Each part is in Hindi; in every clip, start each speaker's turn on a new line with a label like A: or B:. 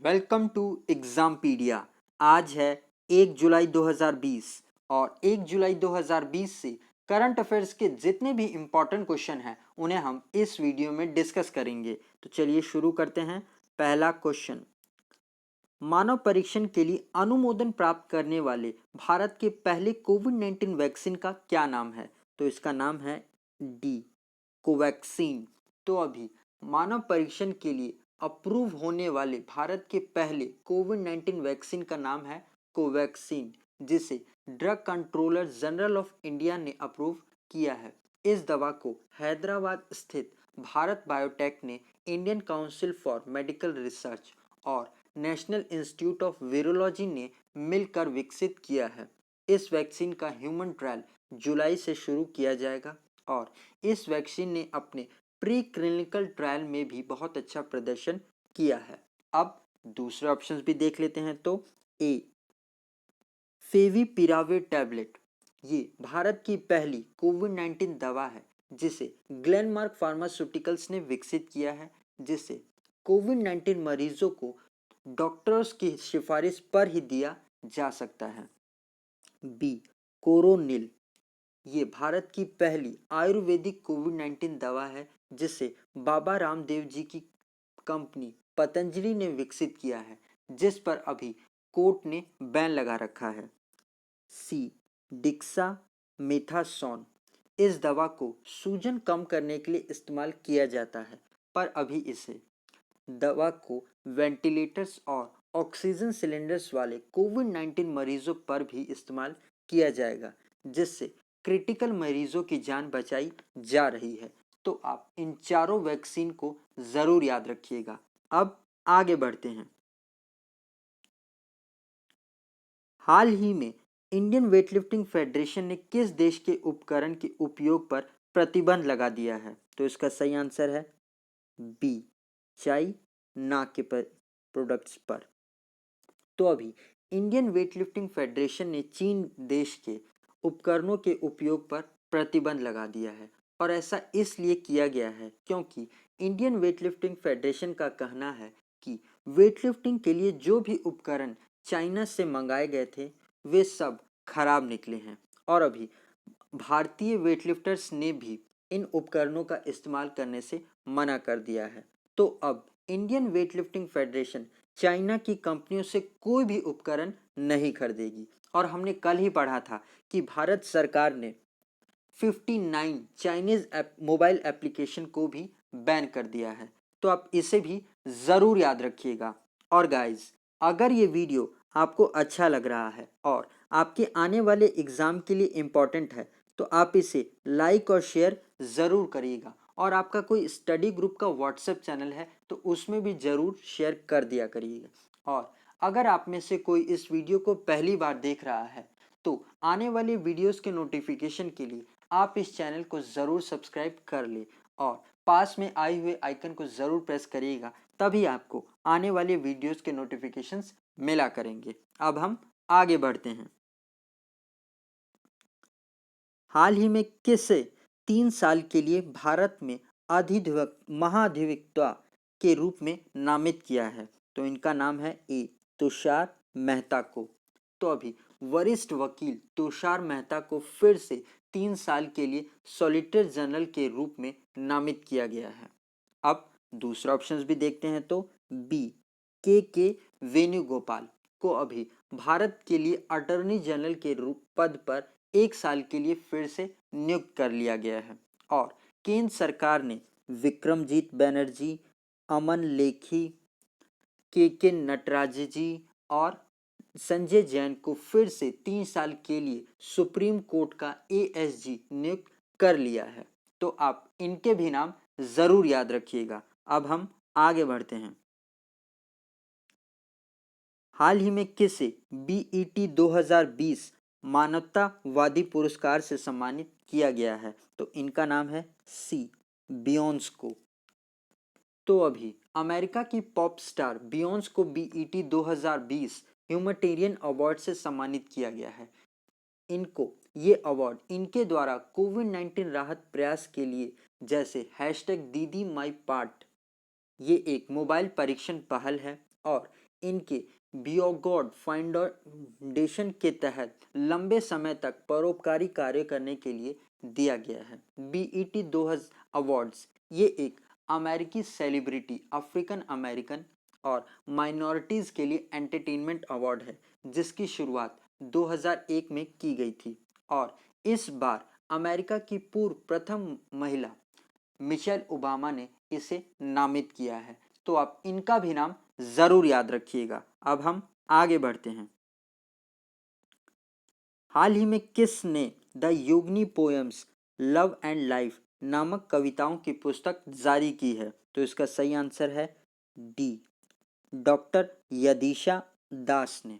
A: Welcome to एग्जामपीडिया। आज है 1 जुलाई 2020 और 1 जुलाई 2020 से करंट अफेयर्स के जितने भी इम्पोर्टेंट क्वेश्चन हैं उन्हें हम इस वीडियो में डिस्कस करेंगे। तो चलिए शुरू करते हैं। पहला क्वेश्चन, मानव परीक्षण के लिए अनुमोदन प्राप्त करने वाले भारत के पहले कोविड-19 वैक्सीन का क्या नाम है? तो इसका नाम है डी, कोवैक्सीन। तो अभी मानव परीक्षण के लिए अप्रूव होने वाले भारत के पहले कोविड-19 वैक्सीन का नाम है कोवैक्सीन, जिसे drug controller general of India ने अप्रूव किया है। इस दवा को हैदराबाद स्थित भारत बायोटेक ने Indian council for medical research और नेशनल इंस्टीट्यूट ऑफ वायरोलॉजी ने मिलकर विकसित किया है। इस वैक्सीन का ह्यूमन ट्रायल जुलाई से शुरू किया जाएगा और इस वैक्सीन ने अपने प्री क्लिनिकल ट्रायल में भी बहुत अच्छा प्रदर्शन किया है। अब दूसरे ऑप्शंस भी देख लेते हैं। तो ए, फेविपिराविर टैबलेट, ये भारत की पहली कोविड-19 दवा है जिसे ग्लेनमार्क फार्मास्यूटिकल्स ने विकसित किया है, जिसे कोविड-19 मरीजों को डॉक्टर्स की सिफारिश पर ही दिया जा सकता है। बी, कोरोनिल, ये भारत की पहली आयुर्वेदिक कोविड-19 दवा है जिसे बाबा रामदेव जी की कंपनी पतंजलि ने विकसित किया है, जिस पर अभी कोर्ट ने बैन लगा रखा है। सी, डिक्सा मेथासोन, इस दवा को सूजन कम करने के लिए इस्तेमाल किया जाता है, पर अभी इसे दवा को वेंटिलेटर्स और ऑक्सीजन सिलेंडर्स वाले कोविड-19 मरीजों पर भी इस्तेमाल किया जाएगा, जिससे क्रिटिकल मरीजों की जान बचाई जा रही है। तो आप इन चारों वैक्सीन को ज़रूर याद रखिएगा। अब आगे बढ़ते हैं। हाल ही में इंडियन वेटलिफ्टिंग फेडरेशन ने किस देश के उपकरण के उपयोग पर प्रतिबंध लगा दिया है? तो इसका सही आंसर है बी, चाइना के प्रोडक्ट्स पर। तो अभी इंडियन वेटलिफ्टिंग फेडरेशन ने चीन देश के उपकरणों के उपयोग पर प्रतिबंध लगा दिया है और ऐसा इसलिए किया गया है क्योंकि इंडियन वेटलिफ्टिंग फेडरेशन का कहना है कि वेटलिफ्टिंग के लिए जो भी उपकरण चाइना से मंगाए गए थे वे सब खराब निकले हैं और अभी भारतीय वेटलिफ्टर्स ने भी इन उपकरणों का इस्तेमाल करने से मना कर दिया है। तो अब इंडियन वेटलिफ्टिंग फेडरेशन चाइना की कंपनियों से कोई भी उपकरण नहीं खरीदेगी और हमने कल ही पढ़ा था कि भारत सरकार ने 59 चाइनीज मोबाइल एप्लीकेशन को भी बैन कर दिया है। तो आप इसे भी ज़रूर याद रखिएगा। और गाइज, अगर ये वीडियो आपको अच्छा लग रहा है और आपके आने वाले एग्ज़ाम के लिए इम्पॉर्टेंट है तो आप इसे लाइक और शेयर ज़रूर करिएगा और आपका कोई स्टडी ग्रुप का व्हाट्सएप चैनल है तो उसमें भी ज़रूर शेयर कर दिया करिएगा। और अगर आप में से कोई इस वीडियो को पहली बार देख रहा है तो आने वाले वीडियोस के नोटिफिकेशन के लिए आप इस चैनल को ज़रूर सब्सक्राइब कर ले और पास में आए हुए आइकन को ज़रूर प्रेस करिएगा, तभी आपको आने वाले वीडियोस के नोटिफिकेशंस मिला करेंगे। अब हम आगे बढ़ते हैं। हाल ही में किसे 3 साल के लिए भारत में महाधिवक्ता के रूप में नामित किया है? तो इनका नाम है ए, तुषार मेहता को। तो अभी वरिष्ठ वकील तुषार मेहता को फिर से 3 साल के लिए सॉलिसिटर जनरल के रूप में नामित किया गया है। अब दूसरा ऑप्शंस भी देखते हैं। तो बी, के वेणुगोपाल को अभी भारत के लिए अटॉर्नी जनरल के रूप पद पर 1 साल के लिए फिर से नियुक्त कर लिया गया है। और केंद्र सरकार ने विक्रमजीत बैनर्जी, अमन लेखी, के नटराज जी और संजय जैन को फिर से 3 साल के लिए सुप्रीम कोर्ट का एएसजी नियुक्त कर लिया है। तो आप इनके भी नाम ज़रूर याद रखिएगा। अब हम आगे बढ़ते हैं। हाल ही में किसे बीईटी 2020 मानवतावादी पुरस्कार से सम्मानित किया गया है? तो इनका नाम है सी, बियॉन्स को। तो अभी अमेरिका की पॉप स्टार बियॉन्स को बीईटी 2020 ह्यूमैनिटेरियन अवार्ड से सम्मानित किया गया है। इनको ये अवार्ड इनके द्वारा कोविड-19 राहत प्रयास के लिए, जैसे #दीदी माई पार्ट, ये एक मोबाइल परीक्षण पहल है और इनके बियोगॉड फाउंडेशन के तहत लंबे समय तक परोपकारी कार्य करने के लिए दिया गया है। बीईटी 2000 अवार्ड्स ये एक अमेरिकी सेलिब्रिटी, अफ्रीकन अमेरिकन और माइनॉरिटीज़ के लिए एंटरटेनमेंट अवार्ड है, जिसकी शुरुआत 2001 में की गई थी और इस बार अमेरिका की पूर्व प्रथम महिला मिशेल ओबामा ने इसे नामित किया है। तो आप इनका भी नाम जरूर याद रखिएगा। अब हम आगे बढ़ते हैं। हाल ही में किसने the Yugni poems love and life नामक कविताओं की पुस्तक जारी की है? तो इसका सही आंसर है डी, डॉक्टर यदीशा दास ने।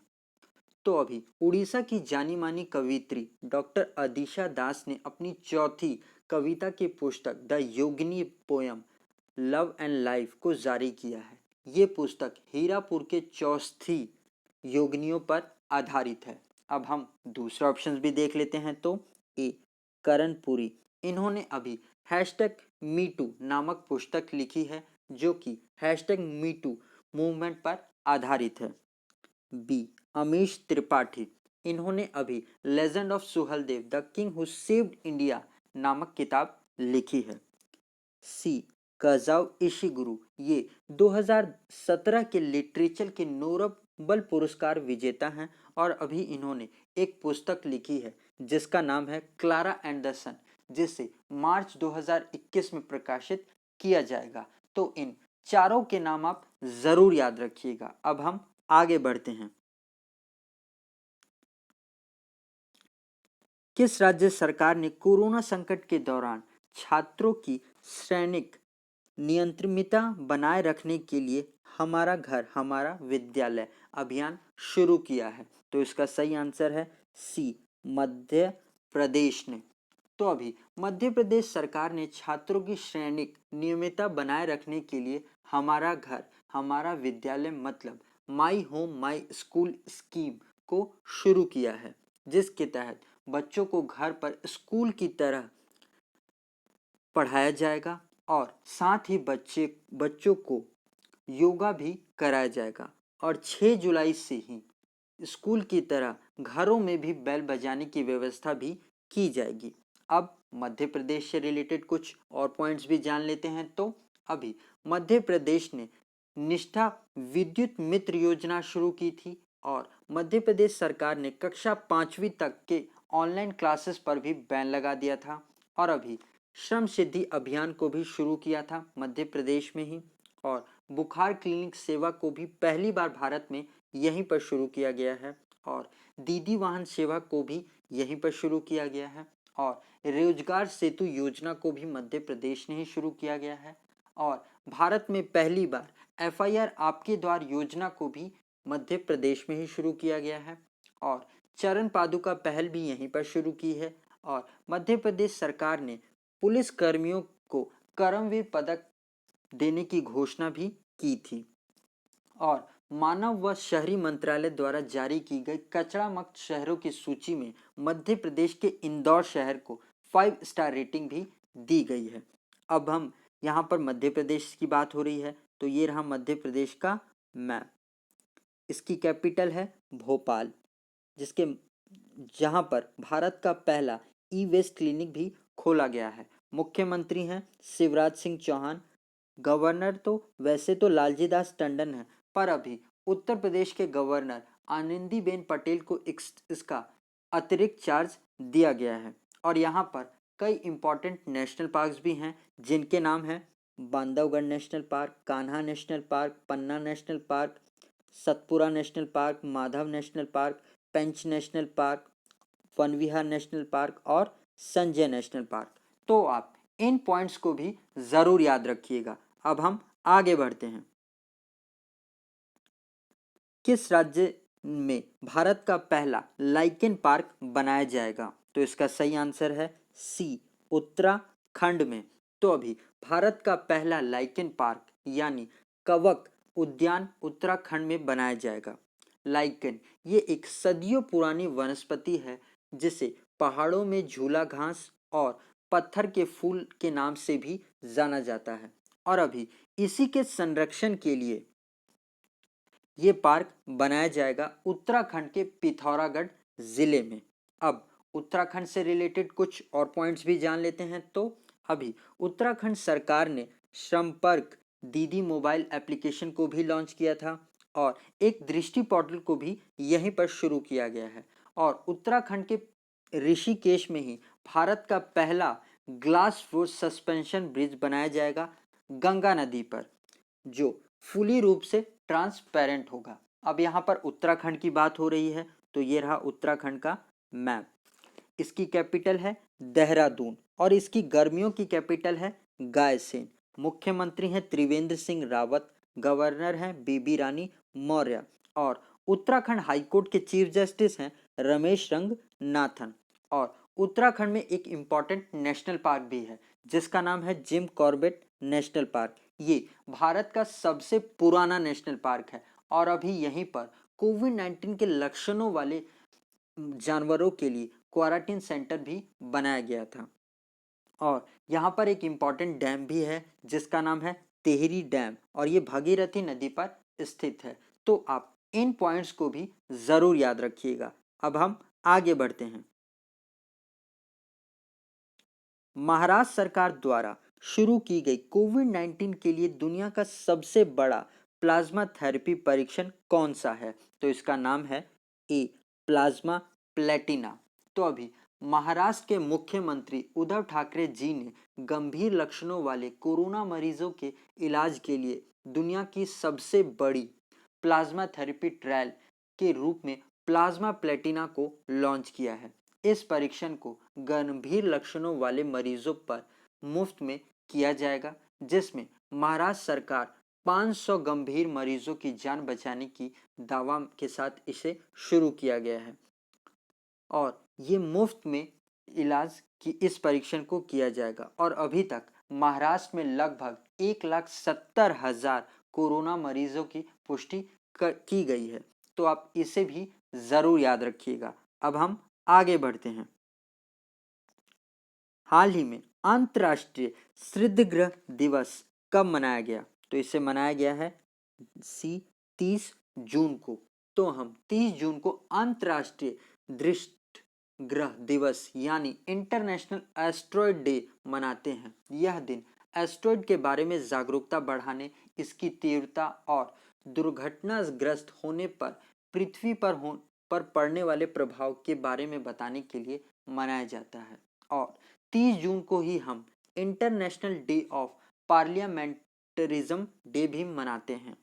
A: तो अभी उड़ीसा की जानी मानी कवित्री डॉक्टर अदिशा दास ने अपनी चौथी कविता की पुस्तक the Yogini poem love and life को जारी किया है। ये पुस्तक हीरापुर के चौस्थी योगिनियों पर आधारित है। अब हम दूसरा ऑप्शन भी देख लेते हैं। तो ए, करणपुरी, इन्होंने अभी हैशटैग मीटू नामक पुस्तक लिखी है, जो कि हैशटैग मीटू मूवमेंट पर आधारित है। बी, अमीश त्रिपाठी, इन्होंने अभी legend of Suheldev the king who saved India नामक किताब लिखी है। सी, कजाव इशिगुरु, ये 2017 के लिटरेचर के नोबल पुरस्कार विजेता हैं और अभी इन्होंने एक पुस्तक लिखी है जिसका नाम है क्लारा एंड द सन, जिसे मार्च 2021 में प्रकाशित किया जाएगा। तो इन चारों के नाम आप जरूर याद रखिएगा। अब हम आगे बढ़ते हैं। किस राज्य सरकार ने कोरोना संकट के दौरान छात्रों की श्रेणिक नियंत्रितता बनाए रखने के लिए हमारा घर हमारा विद्यालय अभियान शुरू किया है? तो इसका सही आंसर है सी, मध्य प्रदेश ने। तो अभी मध्य प्रदेश सरकार ने छात्रों की श्रेणिक नियमितता बनाए रखने के लिए हमारा घर हमारा विद्यालय मतलब my home my school scheme को शुरू किया है, जिसके तहत बच्चों को घर पर स्कूल की तरह पढ़ाया जाएगा और साथ ही बच्चों को योगा भी कराया जाएगा और 6 जुलाई से ही स्कूल की तरह घरों में भी बेल बजाने की व्यवस्था भी की जाएगी। अब मध्य प्रदेश से रिलेटेड कुछ और पॉइंट्स भी जान लेते हैं। तो अभी मध्य प्रदेश ने निष्ठा विद्युत मित्र योजना शुरू की थी और मध्य प्रदेश सरकार ने कक्षा 5वीं तक के ऑनलाइन क्लासेस पर भी बैन लगा दिया था और अभी श्रम सिद्धि अभियान को भी शुरू किया था मध्य प्रदेश में ही और बुखार क्लिनिक सेवा को भी पहली बार भारत में यहीं पर शुरू किया गया है और दीदी वाहन सेवा को भी यहीं पर शुरू किया गया है और रोजगार सेतु योजना को भी मध्य प्रदेश ने ही शुरू किया गया है और भारत में पहली बार एफआईआर आपके द्वार योजना को भी मध्य प्रदेश में ही शुरू किया गया है और चरण पादुका पहल भी यहीं पर शुरू की है और मध्य प्रदेश सरकार ने पुलिस कर्मियों को कर्मवीर पदक देने की घोषणा भी की थी और मानव व शहरी मंत्रालय द्वारा जारी की गई कचरा मुक्त शहरों की सूची में मध्य प्रदेश के इंदौर शहर को 5 स्टार रेटिंग भी दी गई है। अब हम यहाँ पर मध्य प्रदेश की बात हो रही है, तो ये रहा मध्य प्रदेश का मैप। इसकी कैपिटल है भोपाल, जिसके जहाँ पर भारत का पहला ई वेस्ट क्लिनिक भी खोला गया है। मुख्यमंत्री हैं शिवराज सिंह चौहान। गवर्नर तो वैसे तो लालजी दास टंडन है, पर अभी उत्तर प्रदेश के गवर्नर आनंदीबेन पटेल को इसका अतिरिक्त चार्ज दिया गया है और यहाँ पर कई इंपॉर्टेंट नेशनल पार्क्स भी हैं, जिनके नाम हैं Bandhavgarh national park, Kanha national park, Panna national park, Satpura national park, Madhav national park, Pench national park, Van Vihar national park और संजय नेशनल पार्क। तो आप इन पॉइंट्स को भी जरूर याद रखिएगा। अब हम आगे बढ़ते हैं। किस राज्य में भारत का पहला लाइकेन पार्क बनाया जाएगा? तो इसका सही आंसर है सी, उत्तराखंड में। तो अभी भारत का पहला लाइकेन पार्क यानी कवक उद्यान उत्तराखंड में बनाया जाएगा। लाइकेन ये एक सदियों पुरानी वनस्पति है जिसे पहाड़ों में झूला घास और पत्थर के फूल के नाम से भी जाना जाता है और अभी इसी के संरक्षण के लिए ये पार्क बनाया जाएगा उत्तराखंड के पिथौरागढ़ जिले में। अब उत्तराखंड से रिलेटेड कुछ और पॉइंट्स भी जान लेते हैं। तो अभी उत्तराखंड सरकार ने संपर्क दीदी मोबाइल एप्लीकेशन को भी लॉन्च किया था और एक दृष्टि पोर्टल को भी यहीं पर शुरू किया गया है। और उत्तराखंड के ऋषिकेश में ही भारत का पहला ग्लास फ्लोर सस्पेंशन ब्रिज बनाया जाएगा गंगा नदी पर, जो फुली रूप से ट्रांसपेरेंट होगा। अब यहाँ पर उत्तराखंड की बात हो रही है, तो ये रहा उत्तराखंड का मैप। इसकी कैपिटल है देहरादून और इसकी गर्मियों की कैपिटल है गायसेन। मुख्यमंत्री हैं त्रिवेंद्र सिंह रावत, गवर्नर हैं बीबी रानी मौर्य और उत्तराखंड हाईकोर्ट के चीफ जस्टिस हैं रमेश रंगनाथन। और उत्तराखंड में एक इम्पॉर्टेंट नेशनल पार्क भी है जिसका नाम है जिम कॉर्बेट नेशनल पार्क। ये भारत का सबसे पुराना नेशनल पार्क है और अभी यहीं पर कोविड-19 के लक्षणों वाले जानवरों के लिए क्वारंटीन सेंटर भी बनाया गया था। और यहाँ पर एक इम्पॉर्टेंट डैम भी है जिसका नाम है टिहरी डैम और ये भागीरथी नदी पर स्थित है। तो आप इन पॉइंट्स को भी ज़रूर याद रखिएगा। अब हम आगे बढ़ते हैं। महाराष्ट्र सरकार द्वारा शुरू की गई कोविड-19 के लिए दुनिया का सबसे बड़ा प्लाज्मा थेरेपी परीक्षण कौन सा है? तो इसका नाम है ए प्लाज्मा प्लेटिना। तो अभी महाराष्ट्र के मुख्यमंत्री उद्धव ठाकरे जी ने गंभीर लक्षणों वाले कोरोना मरीजों के इलाज के लिए दुनिया की सबसे बड़ी प्लाज्मा थेरेपी ट्रायल के रूप में प्लाज्मा प्लेटिना को लॉन्च किया है। इस परीक्षण को गंभीर लक्षणों वाले मरीजों पर मुफ्त में किया जाएगा, जिसमें महाराष्ट्र सरकार 500 गंभीर मरीजों की जान बचाने की दावा के साथ इसे शुरू किया गया है और ये मुफ्त में इलाज की इस परीक्षण को किया जाएगा। और अभी तक महाराष्ट्र में लगभग 1,70,000 कोरोना मरीजों की पुष्टि की गई है। तो आप इसे भी ज़रूर याद रखिएगा। अब हम आगे बढ़ते हैं। हाल ही में अंतर्राष्ट्रीय शीतगृह दिवस कब मनाया गया? तो इसे मनाया गया है 30 जून को। तो हम 30 जून को अंतर्राष्ट्रीय दृष्टिगृह दिवस यानी इंटरनेशनल एस्ट्रॉयड डे मनाते हैं। यह दिन एस्ट्रॉयड के बारे में जागरूकता बढ़ाने, इसकी तीव्रता और दुर्घटनाग्रस्त होने पर पृथ्वी पर पड़ने वाले प्रभाव के बारे में बताने के लिए मनाया जाता है। और 30 जून को ही हम इंटरनेशनल डे ऑफ पार्लियामेंटरिज्म डे भी मनाते हैं।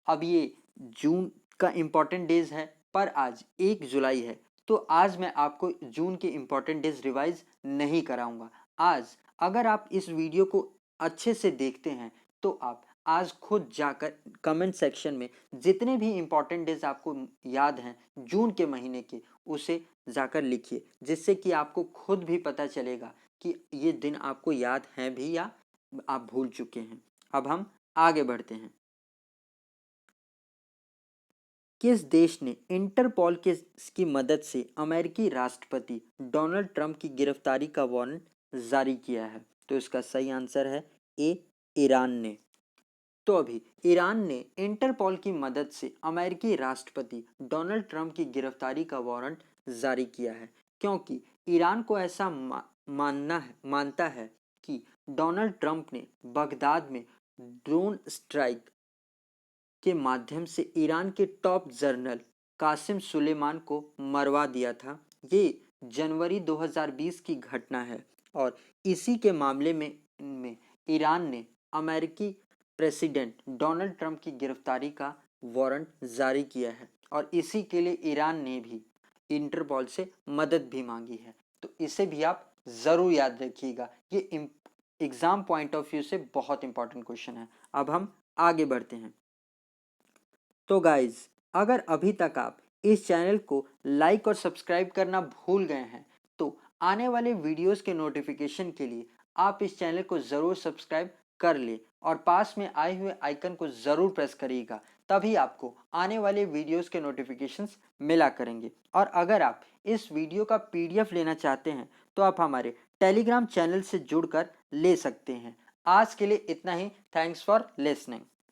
A: अब ये जून का इम्पॉर्टेंट डेज है, पर आज 1 जुलाई है, तो आज मैं आपको जून के इम्पॉर्टेंट डेज रिवाइज नहीं कराऊंगा। आज अगर आप इस वीडियो को अच्छे से देखते हैं तो आप आज खुद जाकर कमेंट सेक्शन में जितने भी इम्पॉर्टेंट डेज आपको याद हैं जून के महीने के, उसे जाकर लिखिए, जिससे कि आपको खुद भी पता चलेगा कि ये दिन आपको याद हैं भी या आप भूल चुके हैं। अब हम आगे बढ़ते हैं। किस देश ने इंटरपोल की मदद से अमेरिकी राष्ट्रपति डोनाल्ड ट्रंप की गिरफ्तारी का वारंट जारी किया है? तो इसका सही आंसर है ए ईरान ने। तो अभी ईरान ने इंटरपोल की मदद से अमेरिकी राष्ट्रपति डोनाल्ड ट्रंप की गिरफ्तारी का वारंट जारी किया है, क्योंकि ईरान को ऐसा मानता है कि डोनाल्ड ट्रंप ने बगदाद में ड्रोन स्ट्राइक के माध्यम से ईरान के टॉप जनरल कासिम सुलेमान को मरवा दिया था। ये जनवरी 2020 की घटना है और इसी के मामले में ईरान ने अमेरिकी प्रेसिडेंट डोनाल्ड ट्रंप की गिरफ्तारी का वारंट जारी किया है और इसी के लिए ईरान ने भी इंटरपोल से मदद भी मांगी है। तो इसे भी आप ज़रूर याद रखिएगा, ये एग्ज़ाम पॉइंट ऑफ व्यू से बहुत इंपॉर्टेंट क्वेश्चन है। अब हम आगे बढ़ते हैं। तो गाइज, अगर अभी तक आप इस चैनल को लाइक और सब्सक्राइब करना भूल गए हैं तो आने वाले वीडियोस के नोटिफिकेशन के लिए आप इस चैनल को ज़रूर सब्सक्राइब कर ले और पास में आए हुए आइकन को ज़रूर प्रेस करिएगा, तभी आपको आने वाले वीडियोस के नोटिफिकेशंस मिला करेंगे। और अगर आप इस वीडियो का PDF लेना चाहते हैं तो आप हमारे टेलीग्राम चैनल से जुड़कर ले सकते हैं। आज के लिए इतना ही। Thanks for listening.